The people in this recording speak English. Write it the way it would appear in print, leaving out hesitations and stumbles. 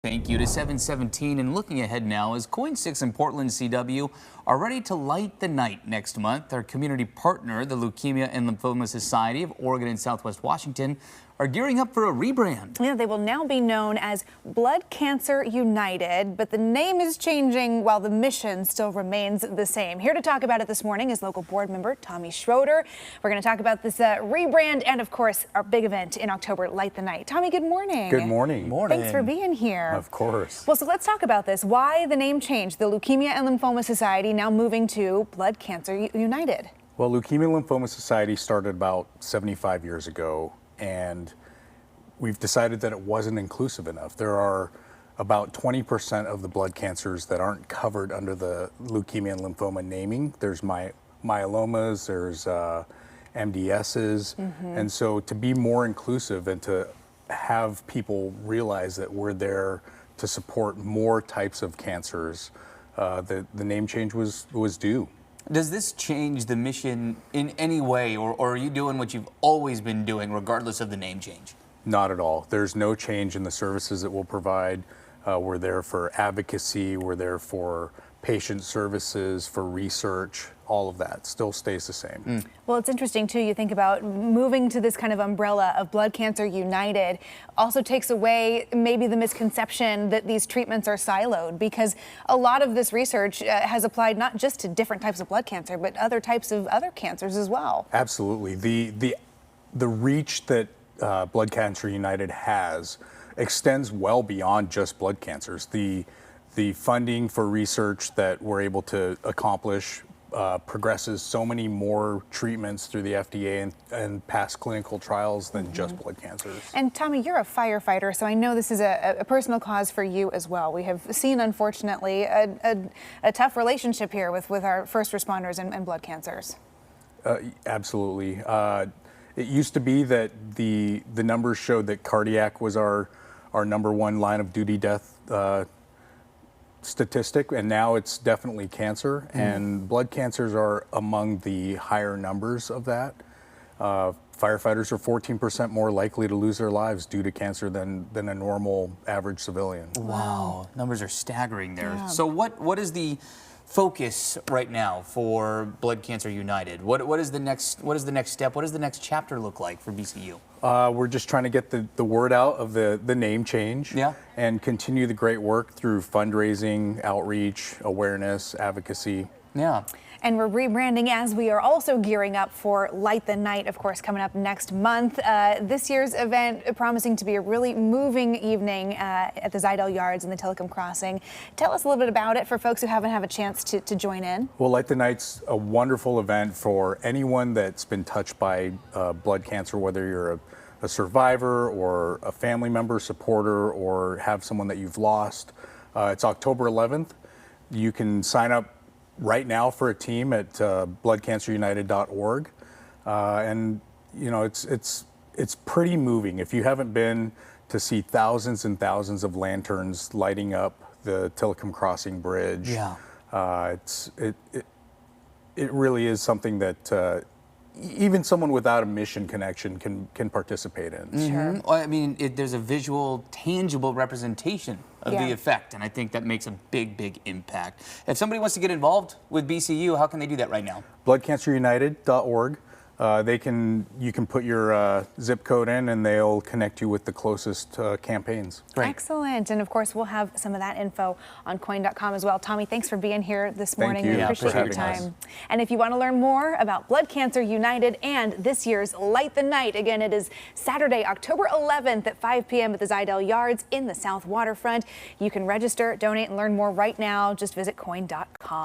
Thank you to 717. And looking ahead now, as Coin 6 and Portland CW are ready to light the night next month, our community partner, the Leukemia and Lymphoma Society of Oregon and Southwest Washington, are gearing up for a rebrand. Yeah, they will now be known as Blood Cancer United, but the name is changing while the mission still remains the same. Here to talk about it this morning is local board member Tommy Schroeder. We're going to talk about this rebrand and, of course, our big event in October, Light the Night. Tommy, good morning. Good morning. Morning. Thanks for being here. Of course. Well, so let's talk about this. Why the name change? The Leukemia and Lymphoma Society now moving to Blood Cancer United. Well, Leukemia and Lymphoma Society started about 75 years ago, and we've decided that it wasn't inclusive enough. There are about 20% of the blood cancers that aren't covered under the leukemia and lymphoma naming. There's myelomas, there's MDSs, and so to be more inclusive and to have people realize that we're there to support more types of cancers, the name change was due. Does this change the mission in any way, or are you doing what you've always been doing regardless of the name change? Not at all. There's no change in the services that we'll provide. We're there for advocacy, we're there for patient services, for research, all of that still stays the same. Well, it's interesting too, you think about moving to this kind of umbrella of Blood Cancer United also takes away maybe the misconception that these treatments are siloed, because a lot of this research has applied not just to different types of blood cancer, but other types of other cancers as well. Absolutely. The reach that Blood Cancer United has extends well beyond just blood cancers. The funding for research that we're able to accomplish progresses so many more treatments through the FDA and past clinical trials than just blood cancers. And Tommy, you're a firefighter, so I know this is a personal cause for you as well. We have seen, unfortunately, a tough relationship here with our first responders and blood cancers. Absolutely. It used to be that the numbers showed that cardiac was our number one line of duty death statistic, and now it's definitely cancer, and blood cancers are among the higher numbers of that. Firefighters are 14% more likely to lose their lives due to cancer than a normal average civilian. Wow, numbers are staggering there. Yeah. So what is the focus right now for Blood Cancer United? What is the next step? What does the next chapter look like for BCU? We're just trying to get the word out of the name change, and continue the great work through fundraising, outreach, awareness, advocacy. Yeah. And we're rebranding as we are also gearing up for Light the Night, of course, coming up next month. This year's event promising to be a really moving evening at the Zidell Yards and the Telecom Crossing. Tell us a little bit about it for folks who haven't had a chance to join in. Well, Light the Night's a wonderful event for anyone that's been touched by blood cancer, whether you're a survivor or a family member, supporter, or have someone that you've lost. It's October 11th. You can sign up right now for a team at bloodcancerunited.org, and you know it's pretty moving. If you haven't been to see thousands and thousands of lanterns lighting up the Telecom Crossing Bridge, it really is something that even someone without a mission connection can participate in. Sure. I mean, there's a visual, tangible representation of the effect, and I think that makes a big impact. If somebody wants to get involved with BCU, how can they do that right now? bloodcancerunited.org. You can put your zip code in, and they'll connect you with the closest campaigns. Great. Excellent. And of course, we'll have some of that info on coin.com as well. Tommy, thanks for being here this morning. Thank you. We appreciate for your having time. us. And if you want to learn more about Blood Cancer United and this year's Light the Night, again, it is Saturday, October 11th at 5 p.m. at the Zidell Yards in the South Waterfront. You can register, donate, and learn more right now. Just visit coin.com.